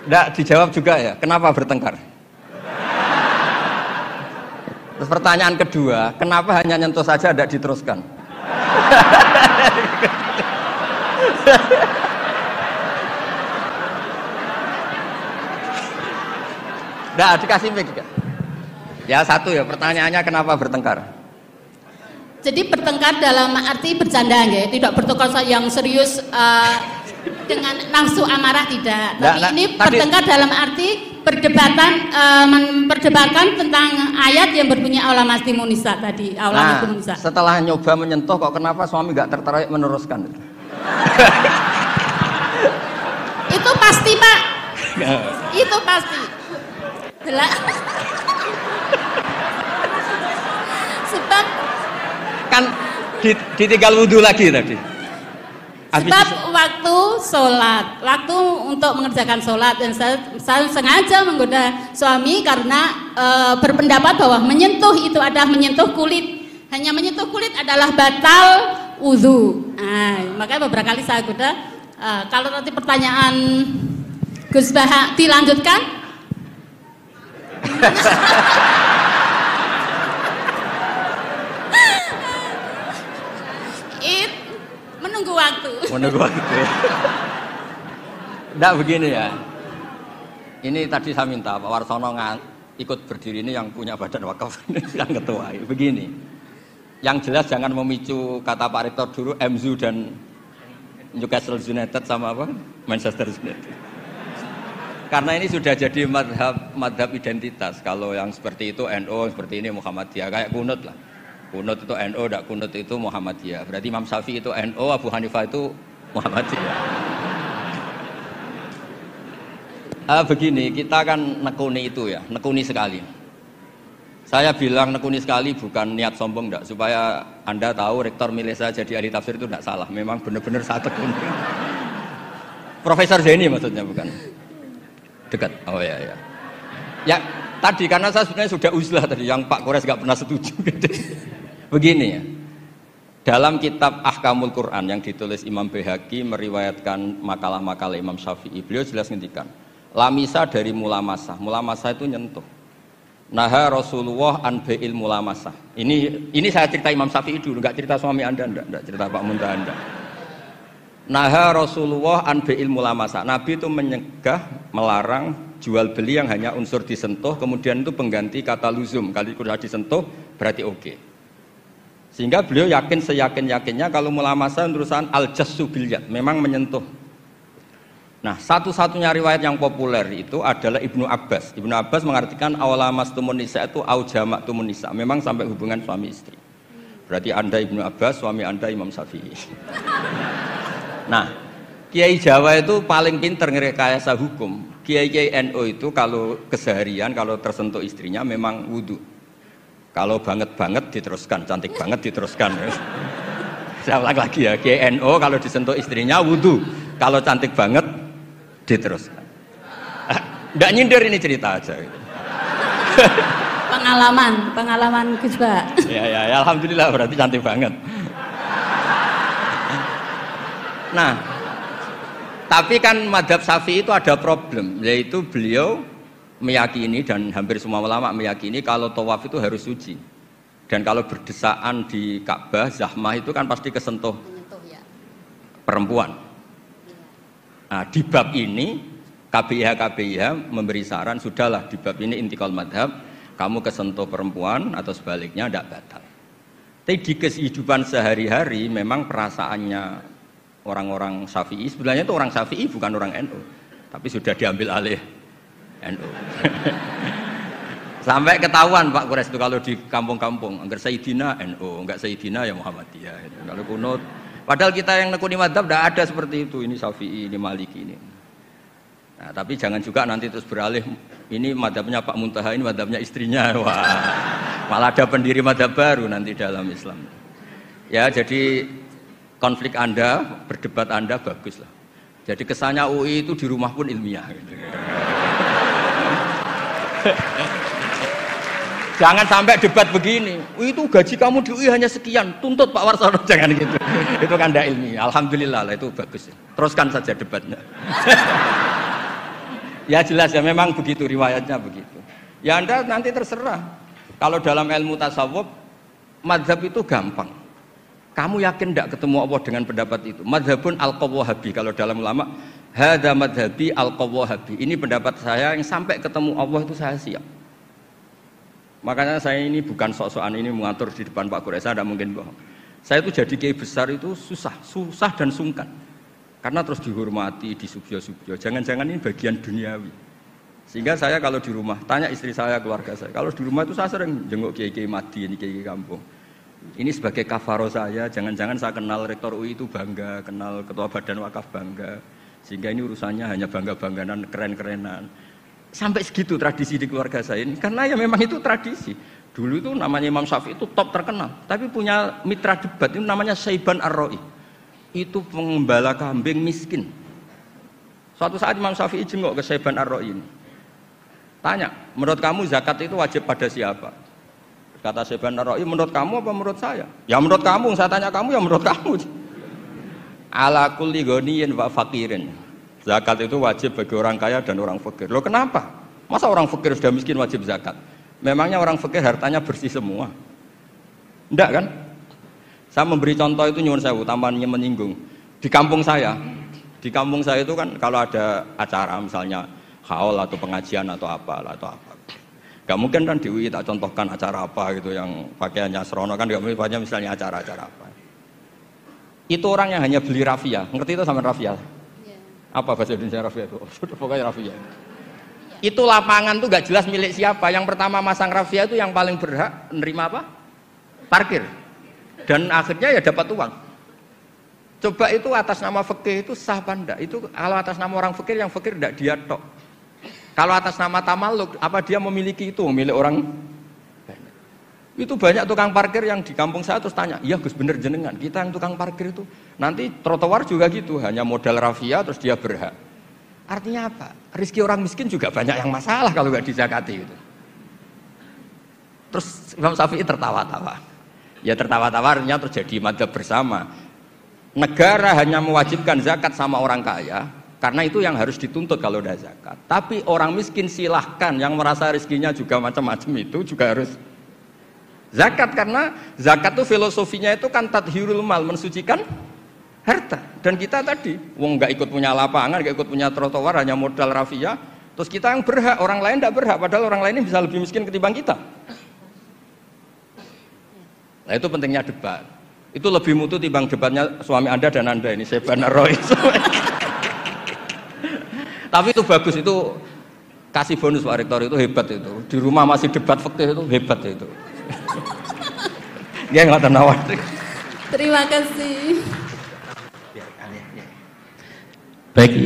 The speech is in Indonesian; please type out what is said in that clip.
Nggak dijawab juga ya, kenapa bertengkar? Terus pertanyaan kedua, kenapa hanya nyentuh saja tidak diteruskan? Nggak dikasih mic juga. Ya satu ya, pertanyaannya kenapa bertengkar? Jadi bertengkar dalam arti bercanda ya, tidak bertengkar yang serius dengan nafsu amarah tidak. Tapi ini bertengkar dalam arti memperdebatkan tentang ayat yang berbunyi aula maslimunisa tadi. Aula maslimunisa. Setelah nyoba menyentuh kok kenapa suami nggak tertarik meneruskan? Itu pasti Pak. Itu pasti. Sebab kan ditinggal wudhu lagi tadi. Sebab waktu sholat, waktu untuk mengerjakan sholat, dan saya sengaja menggoda suami karena berpendapat bahwa menyentuh itu adalah menyentuh kulit, hanya menyentuh kulit adalah batal wudhu. Nah, makanya beberapa kali saya goda. Kalau nanti pertanyaan Gus Baha dilanjutkan. Menunggu waktu. Menunggu waktu. Nggak begini ya. Ini tadi saya minta Pak Warsono ikut berdiri ini yang punya badan wakaf yang ketua. Begini. Yang jelas jangan memicu kata Pak Rektor dulu MZU dan Newcastle United sama apa? Manchester United. Karena ini sudah jadi madhab identitas. Kalau yang seperti itu NU, seperti ini Muhammadiyah, kayak kunut lah. Kunut itu NU, tidak kunut itu Muhammadiyah. Berarti Imam Syafi'i itu NU, Abu Hanifah itu Muhammadiyah. Begini, kita kan nekuni itu ya, nekuni sekali. Saya bilang nekuni sekali bukan niat sombong enggak, supaya Anda tahu Rektor milih saya jadi ahli tafsir itu tidak salah. Memang benar-benar saya tekuni. Profesor Zaini maksudnya bukan? Dekat. Oh ya ya. Ya tadi karena saya sebenarnya sudah uzlah tadi yang Pak Kores nggak pernah setuju. Begini ya. Dalam kitab Ahkamul Quran yang ditulis Imam Baihaqi meriwayatkan makalah-makalah Imam Syafi'i, beliau jelas ngendikan, lamisa dari mulamasah. Mulamasah itu nyentuh. Naha Rasulullah an bai'il mulamasah. Ini saya cerita Imam Syafi'i dulu, enggak cerita suami Anda, enggak cerita Pak Muntaha Anda. Naha Rasulullah an bai'il mulamasah. Nabi itu menyegah, melarang jual beli yang hanya unsur disentuh, kemudian itu pengganti kata luzum. Kali sudah disentuh berarti oke. Sehingga beliau yakin seyakin-yakinnya kalau mulamasah terusan al-jassu bil yad, memang menyentuh. Nah, satu-satunya riwayat yang populer itu adalah Ibnu Abbas. Ibnu Abbas mengartikan awlamastumun nisa itu au jama'tumun nisa, memang sampai hubungan suami istri. Berarti Anda Ibnu Abbas, suami Anda Imam Syafi'i. Nah, Kiai Jawa itu paling pinter ngerekayasa hukum. Kiai NU itu kalau keseharian, kalau tersentuh istrinya memang wudhu. Kalau banget-banget diteruskan, cantik banget diteruskan. Saya ulang lagi ya, Kiai NU kalau disentuh istrinya wudhu. Kalau cantik banget diteruskan. Nggak nyindir ini cerita aja. Pengalaman Gus Ba. Ya, alhamdulillah berarti cantik banget. Nah, tapi kan madhab Syafi'i itu ada problem, yaitu beliau meyakini dan hampir semua ulama meyakini kalau tawaf itu harus suci. Dan kalau berdesaan di Ka'bah, zahmah itu kan pasti kesentuh perempuan. Nah, di bab ini KBIH memberi saran, sudahlah di bab ini intikal madhab, kamu kesentuh perempuan atau sebaliknya tidak batal. Tapi di kehidupan sehari-hari memang perasaannya orang-orang Syafi'i, sebenarnya itu orang Syafi'i bukan orang NU, tapi sudah diambil alih NU. Sampai ketahuan Pak Kures itu kalau di kampung-kampung, enggak Sayyidina NU, enggak Sayyidina ya Muhammadiyah. Kalau kunut, padahal kita yang nekuni madhab tidak ada seperti itu. Ini Syafi'i, ini Maliki ini. Nah, tapi jangan juga nanti terus beralih. Ini madhabnya Pak Muntaha, ini madhabnya istrinya. Wah, malah ada pendiri madhab baru nanti dalam Islam. Ya, jadi konflik Anda, berdebat Anda bagus lah. Jadi kesannya UI itu di rumah pun ilmiah. Gitu. Jangan sampai debat begini. Itu gaji kamu di UI hanya sekian, tuntut Pak Warsono, jangan gitu. Itu kan tidak ilmiah. Alhamdulillah lah itu bagus. Teruskan saja debatnya. Ya jelas ya memang begitu riwayatnya begitu. Ya Anda nanti terserah. Kalau dalam ilmu tasawuf, mazhab itu gampang. Kamu yakin tidak ketemu Allah dengan pendapat itu? Mazhabun al-Qawwahabi. Kalau dalam ulama, hadza madhabi al-Qawwahabi. Ini pendapat saya yang sampai ketemu Allah itu saya siap. Makanya saya ini bukan sok-sokan ini mengatur di depan Pak Quraisy, saya tidak mungkin bohong. Saya itu jadi kiai besar itu susah dan sungkan. Karena terus dihormati, disubyo-subyo. Jangan-jangan ini bagian duniawi. Sehingga saya kalau di rumah, tanya istri saya, keluarga saya. Kalau di rumah itu saya sering jenguk kiai-kiai Madi, ini kiai-kiai kampung. Ini sebagai kafaro saya, jangan-jangan saya kenal rektor UI itu bangga, kenal ketua badan wakaf bangga. Sehingga ini urusannya hanya bangga-bangganan, keren-kerenan. Sampai segitu tradisi di keluarga saya ini. Karena ya memang itu tradisi. Dulu itu namanya Imam Syafi'i itu top terkenal. Tapi punya mitra debat, itu namanya Syaiban Ar-Ra'i. Itu pengembala kambing miskin. Suatu saat Imam Syafi'i jenguk ke Syaiban Ar-Ra'i ini. Tanya, menurut kamu zakat itu wajib pada siapa? Kata Syaiban Ar-Ra'i, menurut kamu apa menurut saya? Ya menurut kamu, saya tanya kamu ya menurut kamu. Ala kulli ghaniyin wa faqirin. Zakat itu wajib bagi orang kaya dan orang fakir. Loh kenapa? Masa orang fakir sudah miskin wajib zakat? Memangnya orang fakir hartanya bersih semua? Enggak kan? Saya memberi contoh itu nyuwun sewu, tambahannya menyinggung. Di kampung saya itu kan kalau ada acara misalnya haul atau pengajian atau apa. Gak mungkin kan di UI tak contohkan acara apa gitu yang pakaiannya serono kan, gak mungkin misalnya acara-acara apa. Itu orang yang hanya beli rafia, ngerti itu sama rafia? Apa bahasa Indonesia rafia itu? Pokoknya rafia. Itu lapangan tuh gak jelas milik siapa. Yang pertama masang rafia itu yang paling berhak menerima apa? Parkir. Dan akhirnya ya dapat uang. Coba itu atas nama fikih itu sah apa enggak? Itu kalau atas nama orang fikir, yang fikir enggak dia tok. Kalau atas nama tamaluk, apa dia memiliki itu, milik orang? Itu banyak tukang parkir yang di kampung saya terus tanya, iya Gus bener jenengan, kita yang tukang parkir itu nanti trotoar juga gitu, hanya modal rafia terus dia berhak. Artinya apa? Rezeki orang miskin juga banyak yang masalah kalau nggak dizakati itu. Terus Imam Syafi'i tertawa-tawa. Ya tertawa-tawa artinya terjadi madzhab bersama. Negara hanya mewajibkan zakat sama orang kaya, karena itu yang harus dituntut kalau udah zakat. Tapi orang miskin silahkan, yang merasa rezekinya juga macam-macam itu juga harus zakat, karena zakat itu filosofinya itu kan tathhirul mal, mensucikan harta. Dan kita tadi, wong nggak ikut punya lapangan, nggak ikut punya trotoar, hanya modal rafia, terus kita yang berhak, orang lain tidak berhak, padahal orang lain ini bisa lebih miskin ketimbang kita. Nah itu pentingnya debat. Itu lebih mutu timbang debatnya suami Anda dan Anda ini, Syaiban Ar-Ra'i. Tapi itu bagus, itu kasih bonus Pak Rektor, itu hebat itu. Di rumah masih debat fikih itu hebat itu. Dia nggak tenawar. Terima kasih. Baik.